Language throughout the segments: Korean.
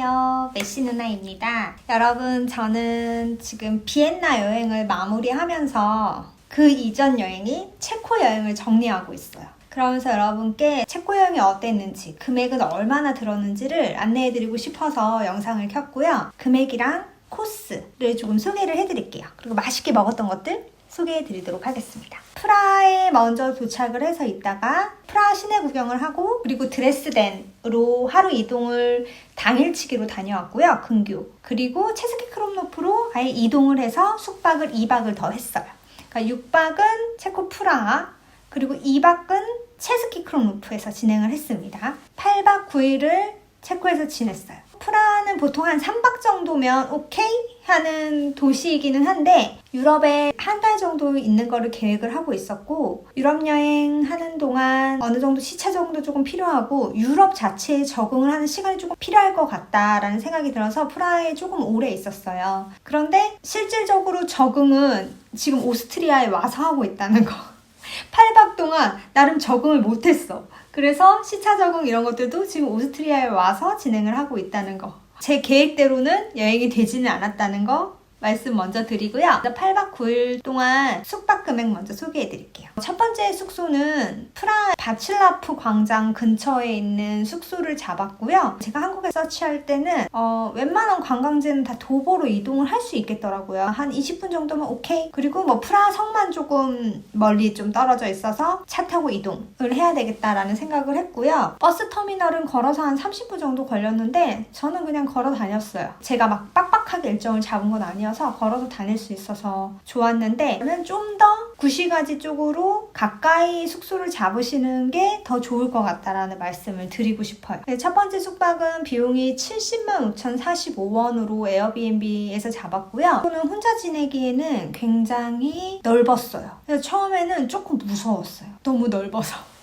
안녕하세요. 메시 누나입니다. 여러분, 저는 지금 비엔나 여행을 마무리하면서 그 이전 여행이 체코 여행을 정리하고 있어요. 그러면서 여러분께 체코 여행이 어땠는지, 금액은 얼마나 들었는지를 안내해드리고 싶어서 영상을 켰고요. 금액이랑 코스를 조금 소개를 해드릴게요. 그리고 맛있게 먹었던 것들 소개해드리도록 하겠습니다. 프라하에 먼저 도착을 해서 있다가 프라하 시내 구경을 하고, 그리고 드레스덴으로 하루 이동을 당일치기로 다녀왔고요. 근교. 그리고 체스키 크롬노프로 아예 이동을 해서 숙박을 2박을 더 했어요. 그러니까 6박은 체코 프라하, 그리고 2박은 체스키 크롬노프에서 진행을 했습니다. 8박 9일을 체코에서 지냈어요. 프라하는 보통 한 3박 정도면 오케이 하는 도시이기는 한데, 유럽에 한 달 정도 있는 거를 계획을 하고 있었고, 유럽 여행 하는 동안 어느 정도 시차 정도 조금 필요하고 유럽 자체에 적응을 하는 시간이 조금 필요할 것 같다라는 생각이 들어서 프라하에 조금 오래 있었어요. 그런데 실질적으로 적응은 지금 오스트리아에 와서 하고 있다는 거. 8박 동안 나름 적응을 못했어. 그래서 시차 적응 이런 것들도 지금 오스트리아에 와서 진행을 하고 있다는 거. 제 계획대로는 여행이 되지는 않았다는 거 말씀 먼저 드리고요. 8박 9일 동안 숙박 금액 먼저 소개해 드릴게요. 첫 번째 숙소는 프라하 바칠라프 광장 근처에 있는 숙소를 잡았고요. 제가 한국에 서치할 때는 웬만한 관광지는 다 도보로 이동을 할 수 있겠더라고요. 한 20분 정도면 오케이. 그리고 뭐 프라하 성만 조금 멀리 좀 떨어져 있어서 차 타고 이동을 해야 되겠다라는 생각을 했고요. 버스 터미널은 걸어서 한 30분 정도 걸렸는데 저는 그냥 걸어 다녔어요. 제가 막 빡빡하게 일정을 잡은 건 아니어서 걸어서 다닐 수 있어서 좋았는데, 저는 좀 더 구시가지 쪽으로 가까이 숙소를 잡으시는 게 더 좋을 것 같다라는 말씀을 드리고 싶어요. 첫 번째 숙박은 비용이 70만 5,045원으로 에어비앤비에서 잡았고요. 저는 혼자 지내기에는 굉장히 넓었어요. 그래서 처음에는 조금 무서웠어요. 너무 넓어서.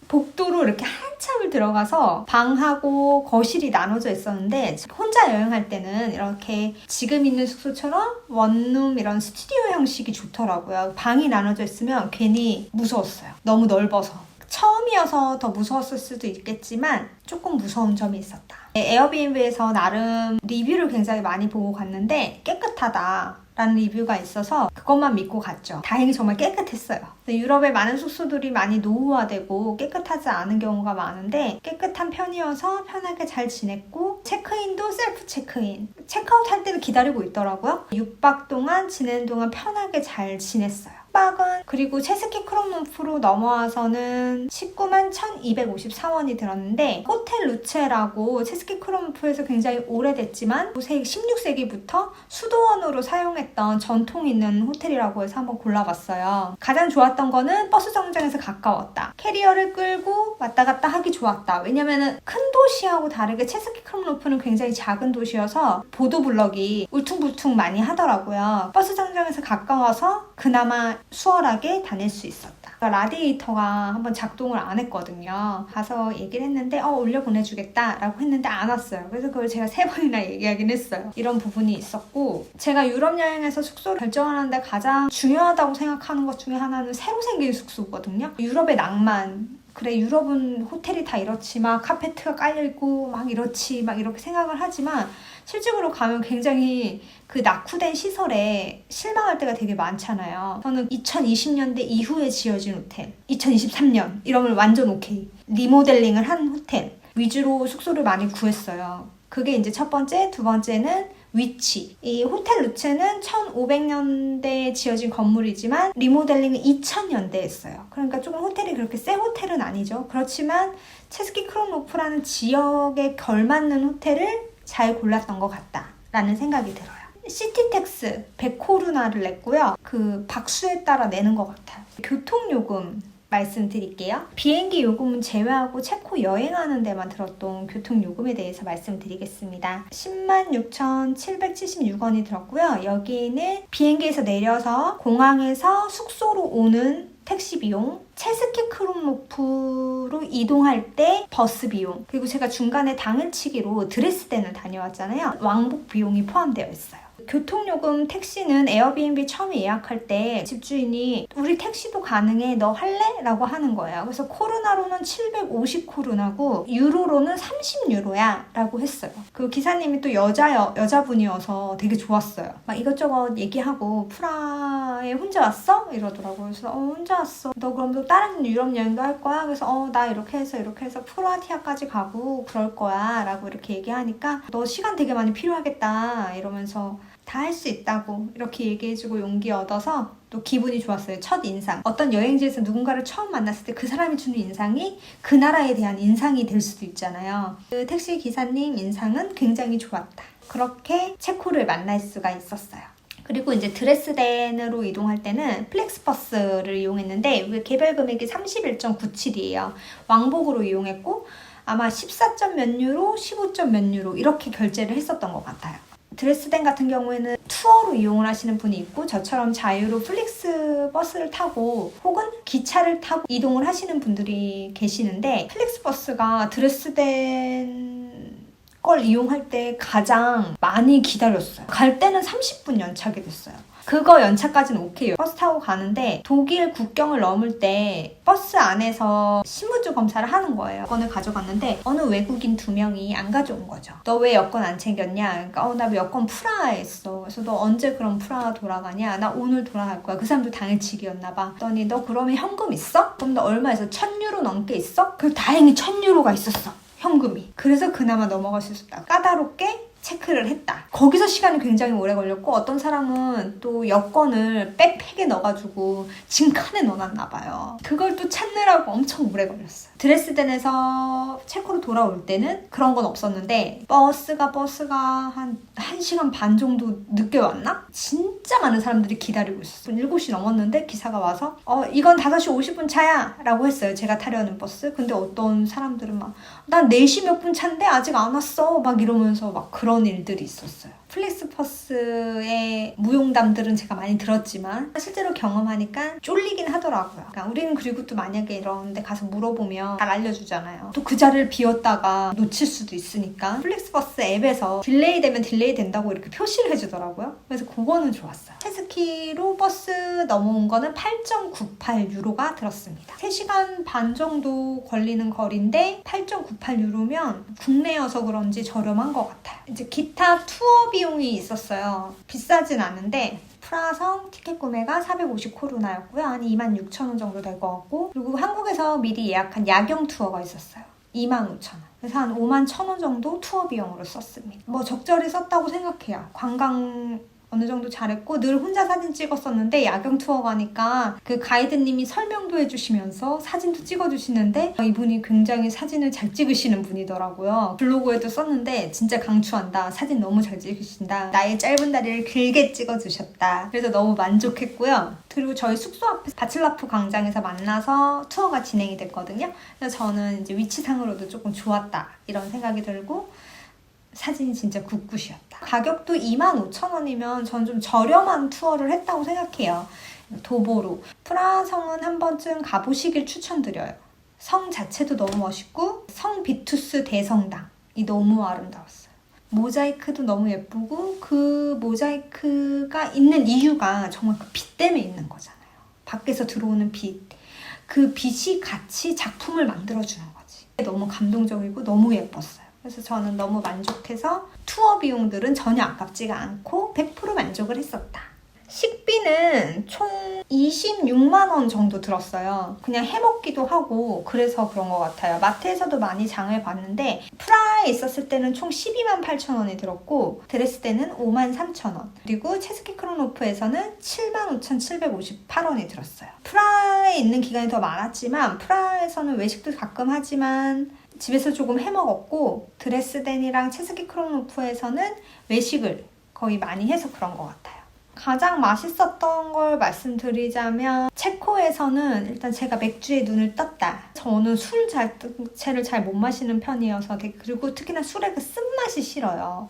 복도로 이렇게 한참을 들어가서 방하고 거실이 나눠져 있었는데, 혼자 여행할 때는 이렇게 지금 있는 숙소처럼 원룸 이런 스튜디오 형식이 좋더라고요. 방이 나눠져 있으면 괜히 무서웠어요. 너무 넓어서. 처음이어서 더 무서웠을 수도 있겠지만 조금 무서운 점이 있었다. 에어비앤비에서 나름 리뷰를 굉장히 많이 보고 갔는데 깨끗하다 라는 리뷰가 있어서 그것만 믿고 갔죠. 다행히 정말 깨끗했어요. 유럽의 많은 숙소들이 많이 노후화되고 깨끗하지 않은 경우가 많은데 깨끗한 편이어서 편하게 잘 지냈고, 체크인도 셀프 체크인. 체크아웃 할 때는 기다리고 있더라고요. 6박 동안 지내는 동안 편하게 잘 지냈어요. 6박은 그리고 체스키 크롬노프로 넘어와서는 19만 1,254원이 들었는데, 호텔 루체라고 체스키 크롬노프에서 굉장히 오래됐지만 16세기부터 수도원으로 사용했던 전통 있는 호텔이라고 해서 한번 골라봤어요. 가장 좋았던 거는 버스 정류장에서 가까웠다. 캐리어를 끌고 왔다 갔다 하기 좋았다. 왜냐면은 큰 도시하고 다르게 체스키 크롬노프는 굉장히 작은 도시여서 보도블럭이 울퉁불퉁 많이 하더라고요. 버스 정류장에서 가까워서 그나마 수월하게 다닐 수 있었다. 라디에이터가 한번 작동을 안 했거든요. 가서 얘기를 했는데 올려 보내주겠다 라고 했는데 안 왔어요. 그래서 그걸 제가 3번이나 얘기하긴 했어요. 이런 부분이 있었고, 제가 유럽 여행에서 숙소를 결정하는데 가장 중요하다고 생각하는 것 중에 하나는 새로 생긴 숙소거든요. 유럽의 낭만. 그래, 유럽은 호텔이 다 이렇지, 막 카페트가 깔려있고 막 이렇지, 막 이렇게 생각을 하지만 실제로 가면 굉장히 그 낙후된 시설에 실망할 때가 되게 많잖아요. 저는 2020년대 이후에 지어진 호텔, 2023년 이러면 완전 오케이. 리모델링을 한 호텔 위주로 숙소를 많이 구했어요. 그게 이제 첫 번째. 두 번째는 위치. 이 호텔 루체는 1500년대에 지어진 건물이지만 리모델링은 2000년대에 했어요. 그러니까 조금 호텔이 그렇게 새 호텔은 아니죠. 그렇지만 체스키 크롬노프라는 지역에 걸맞는 호텔을 잘 골랐던 것 같다라는 생각이 들어요. 시티텍스 100코루나를 냈고요. 그 박수에 따라 내는 것 같아요. 교통요금 말씀드릴게요. 비행기 요금은 제외하고 체코 여행하는 데만 들었던 교통요금에 대해서 말씀드리겠습니다. 106,776원이 들었고요. 여기는 비행기에서 내려서 공항에서 숙소로 오는 택시 비용, 체스키 크롬노프로 이동할 때 버스 비용, 그리고 제가 중간에 당일치기로 드레스덴을 다녀왔잖아요. 왕복 비용이 포함되어 있어요. 교통요금 택시는 에어비앤비 처음에 예약할 때 집주인이 우리 택시도 가능해 너 할래? 라고 하는 거예요. 그래서 코로나로는 750 코로나고 유로로는 30유로야 라고 했어요. 그 기사님이 또 여자분이어서 되게 좋았어요. 막 이것저것 얘기하고 프라하에 혼자 왔어? 이러더라고요. 그래서 혼자 왔어. 너 그럼 또 다른 유럽 여행도 할 거야? 그래서 나 이렇게 해서 크로아티아까지 가고 그럴 거야 라고 이렇게 얘기하니까 너 시간 되게 많이 필요하겠다 이러면서 다 할 수 있다고 이렇게 얘기해주고 용기 얻어서 또 기분이 좋았어요. 첫 인상. 어떤 여행지에서 누군가를 처음 만났을 때 그 사람이 주는 인상이 그 나라에 대한 인상이 될 수도 있잖아요. 그 택시 기사님 인상은 굉장히 좋았다. 그렇게 체코를 만날 수가 있었어요. 그리고 이제 드레스덴으로 이동할 때는 플렉스버스를 이용했는데 개별 금액이 31.97이에요. 왕복으로 이용했고 아마 14점 몇 유로, 15점 몇 유로 이렇게 결제를 했었던 것 같아요. 드레스덴 같은 경우에는 투어로 이용을 하시는 분이 있고 저처럼 자유로 플렉스버스를 타고 혹은 기차를 타고 이동을 하시는 분들이 계시는데 플렉스버스가 드레스덴 걸 이용할 때 가장 많이 기다렸어요. 갈 때는 30분 연착이 됐어요. 그거 연착까지는 오케이요. 버스 타고 가는데 독일 국경을 넘을 때 버스 안에서 신분증 검사를 하는 거예요. 여권을 가져갔는데 어느 외국인 2명이 안 가져온 거죠. 너 왜 여권 안 챙겼냐? 그러니까 나 여권 프라하에 있어. 그래서 너 언제 그럼 프라하 돌아가냐? 나 오늘 돌아갈 거야. 그 사람도 당일치기였나 봐. 그랬더니 너 그러면 현금 있어? 그럼 너 얼마에서 1000유로 넘게 있어? 그 다행히 1000유로가 있었어. 현금이. 그래서 그나마 넘어갈 수 있었다. 까다롭게 체크를 했다. 거기서 시간이 굉장히 오래 걸렸고 어떤 사람은 또 여권을 백팩에 넣어가지고 짐칸에 넣어놨나 봐요. 그걸 또 찾느라고 엄청 오래 걸렸어요. 드레스덴에서 체코로 돌아올 때는 그런 건 없었는데 버스가 한 1시간 반 정도 늦게 왔나? 진짜 많은 사람들이 기다리고 있었어요. 7시 넘었는데 기사가 와서 이건 5시 50분 차야 라고 했어요. 제가 타려는 버스. 근데 어떤 사람들은 막 난 4시 몇 분 차인데 아직 안 왔어 막 이러면서 막 그런 일들이 있었어요. 플렉스버스의 무용담들은 제가 많이 들었지만 실제로 경험하니까 쫄리긴 하더라고요. 그러니까 우리는 그리고 또 만약에 이런 데 가서 물어보면 잘 알려주잖아요. 또 그 자리를 비웠다가 놓칠 수도 있으니까 플렉스버스 앱에서 딜레이 되면 딜레이 된다고 이렇게 표시를 해주더라고요. 그래서 그거는 좋았어요. 체스키로 버스 넘어온 거는 8.98유로가 들었습니다. 3시간 반 정도 걸리는 거리인데 8.98유로면 국내여서 그런지 저렴한 것 같아요. 이제 기타 투어 비용이 있었어요. 비싸진 않은데 프라하성 티켓 구매가 450 코로나였고요. 한 26,000원 정도 될 것 같고 그리고 한국에서 미리 예약한 야경 투어가 있었어요. 25,000원. 그래서 한 51,000원 정도 투어 비용으로 썼습니다. 뭐 적절히 썼다고 생각해요. 관광 어느 정도 잘했고 늘 혼자 사진 찍었었는데 야경 투어 가니까 그 가이드님이 설명도 해주시면서 사진도 찍어주시는데 이분이 굉장히 사진을 잘 찍으시는 분이더라고요. 블로그에도 썼는데 진짜 강추한다. 사진 너무 잘 찍으신다. 나의 짧은 다리를 길게 찍어주셨다. 그래서 너무 만족했고요. 그리고 저희 숙소 앞에 바칠라프 광장에서 만나서 투어가 진행이 됐거든요. 그래서 저는 이제 위치상으로도 조금 좋았다 이런 생각이 들고 사진이 진짜 굿굿이었다. 가격도 25,000원이면 전 좀 저렴한 투어를 했다고 생각해요. 도보로. 프라하성은 한 번쯤 가보시길 추천드려요. 성 자체도 너무 멋있고 성 비투스 대성당이 너무 아름다웠어요. 모자이크도 너무 예쁘고 그 모자이크가 있는 이유가 정말 그 빛 때문에 있는 거잖아요. 밖에서 들어오는 빛. 그 빛이 같이 작품을 만들어주는 거지. 너무 감동적이고 너무 예뻤어요. 그래서 저는 너무 만족해서 투어 비용들은 전혀 아깝지가 않고 100% 만족을 했었다. 식비는 총 26만 원 정도 들었어요. 그냥 해먹기도 하고 그래서 그런 것 같아요. 마트에서도 많이 장을 봤는데 프라하에 있었을 때는 총 12만 8천 원이 들었고 드레스덴은 5만 3천 원 그리고 체스키 크로노프에서는 7만 5,758원이 들었어요. 프라하에 있는 기간이 더 많았지만 프라하에서는 외식도 가끔 하지만 집에서 조금 해먹었고 드레스덴이랑 체스키 크로노프에서는 외식을 거의 많이 해서 그런 것 같아요. 가장 맛있었던 걸 말씀드리자면 체코에서는 일단 제가 맥주에 눈을 떴다. 저는 술 자체를 잘 못 마시는 편이어서 그리고 특히나 술의 그 쓴맛이 싫어요.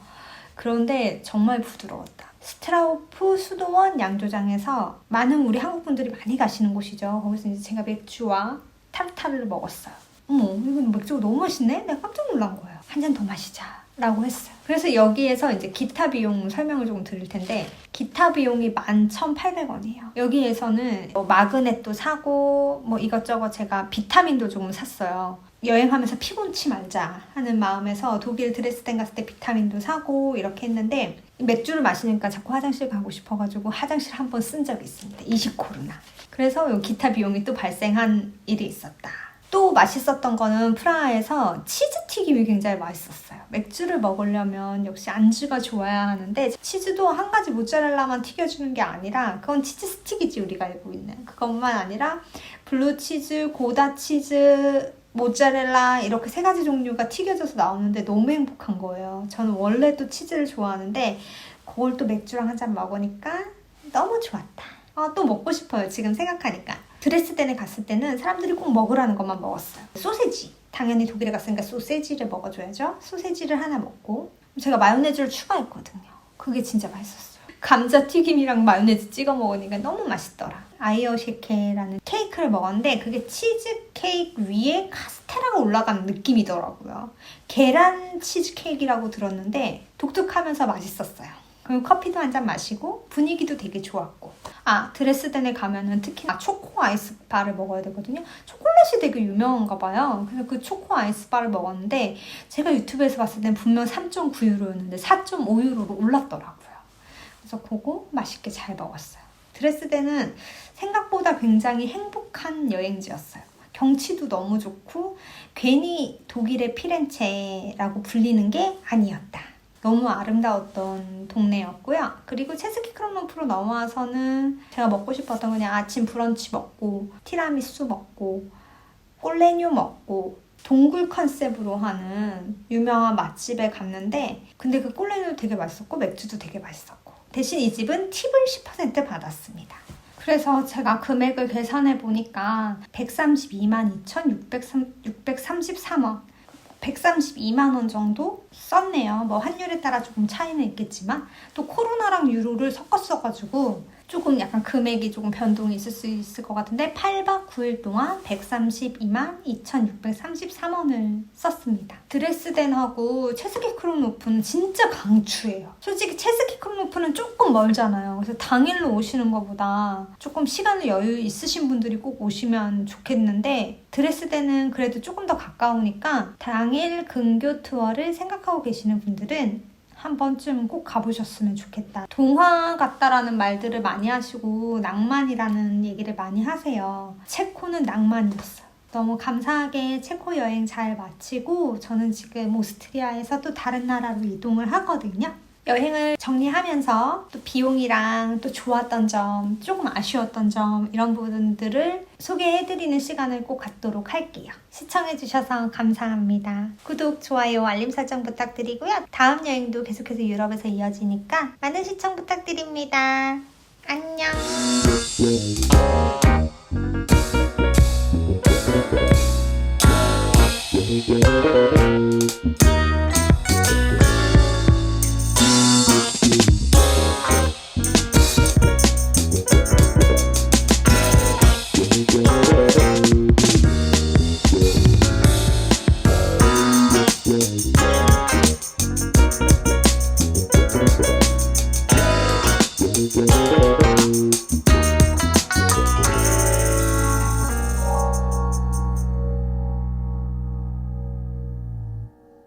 그런데 정말 부드러웠다. 스트라우프 수도원 양조장에서 많은 우리 한국 분들이 많이 가시는 곳이죠. 거기서 이제 제가 맥주와 타르타르를 먹었어요. 어머, 이건 맥주가 너무 맛있네? 내가 깜짝 놀란 거예요. 한 잔 더 마시자. 라고 했어요. 그래서 여기에서 이제 기타 비용 설명을 좀 드릴 텐데 기타 비용이 11,800원이에요. 여기에서는 뭐 마그넷도 사고 뭐 이것저것 제가 비타민도 조금 샀어요. 여행하면서 피곤치 말자 하는 마음에서 독일 드레스덴 갔을 때 비타민도 사고 이렇게 했는데 맥주를 마시니까 자꾸 화장실 가고 싶어가지고 화장실 한 번 쓴 적이 있습니다. 20코로나. 그래서 요 기타 비용이 또 발생한 일이 있었다. 또 맛있었던 거는 프라하에서 치즈튀김이 굉장히 맛있었어요. 맥주를 먹으려면 역시 안주가 좋아야 하는데 치즈도 한 가지 모짜렐라만 튀겨주는 게 아니라 그건 치즈 스틱이지 우리가 알고 있는. 그것만 아니라 블루치즈, 고다치즈, 모짜렐라 이렇게 3가지 종류가 튀겨져서 나오는데 너무 행복한 거예요. 저는 원래도 치즈를 좋아하는데 그걸 또 맥주랑 한 잔 먹으니까 너무 좋았다. 또 먹고 싶어요. 지금 생각하니까. 드레스덴에 갔을 때는 사람들이 꼭 먹으라는 것만 먹었어요. 소세지. 당연히 독일에 갔으니까 소세지를 먹어줘야죠. 소세지를 하나 먹고 제가 마요네즈를 추가했거든요. 그게 진짜 맛있었어요. 감자튀김이랑 마요네즈 찍어 먹으니까 너무 맛있더라. 아이어셰케라는 케이크를 먹었는데 그게 치즈케이크 위에 카스테라가 올라간 느낌이더라고요. 계란 치즈케이크라고 들었는데 독특하면서 맛있었어요. 그리고 커피도 한 잔 마시고 분위기도 되게 좋았고 드레스덴에 가면은 특히 초코 아이스바를 먹어야 되거든요. 초콜릿이 되게 유명한가 봐요. 그래서 그 초코 아이스바를 먹었는데 제가 유튜브에서 봤을 땐 분명 3.9유로였는데 4.5유로로 올랐더라고요. 그래서 그거 맛있게 잘 먹었어요. 드레스덴은 생각보다 굉장히 행복한 여행지였어요. 경치도 너무 좋고 괜히 독일의 피렌체라고 불리는 게 아니었다. 너무 아름다웠던 동네였고요. 그리고 체스키 크롬노프로 넘어와서는 제가 먹고 싶었던 그냥 아침 브런치 먹고 티라미수 먹고 꼴레뇨 먹고 동굴 컨셉으로 하는 유명한 맛집에 갔는데 근데 그 꼴레뇨도 되게 맛있었고 맥주도 되게 맛있었고 대신 이 집은 팁을 10% 받았습니다. 그래서 제가 금액을 계산해 보니까 132만 2,633원 132만 원 정도 썼네요. 뭐 환율에 따라 조금 차이는 있겠지만 또 코로나랑 유로를 섞었어가지고 조금 약간 금액이 조금 변동이 있을 수 있을 것 같은데 8박 9일 동안 132만 2,633원을 썼습니다. 드레스덴하고 체스키 크롬노프는 진짜 강추해요. 솔직히 체스키 크롬노프는 조금 멀잖아요. 그래서 당일로 오시는 것보다 조금 시간을 여유 있으신 분들이 꼭 오시면 좋겠는데 드레스덴은 그래도 조금 더 가까우니까 당일 근교 투어를 생각하고 계시는 분들은 한 번쯤 꼭 가보셨으면 좋겠다. 동화 같다라는 말들을 많이 하시고 낭만이라는 얘기를 많이 하세요. 체코는 낭만이었어요. 너무 감사하게 체코 여행 잘 마치고 저는 지금 오스트리아에서 또 다른 나라로 이동을 하거든요. 여행을 정리하면서 또 비용이랑 또 좋았던 점, 조금 아쉬웠던 점 이런 부분들을 소개해드리는 시간을 꼭 갖도록 할게요. 시청해주셔서 감사합니다. 구독, 좋아요, 알림 설정 부탁드리고요. 다음 여행도 계속해서 유럽에서 이어지니까 많은 시청 부탁드립니다. 안녕. Thank you.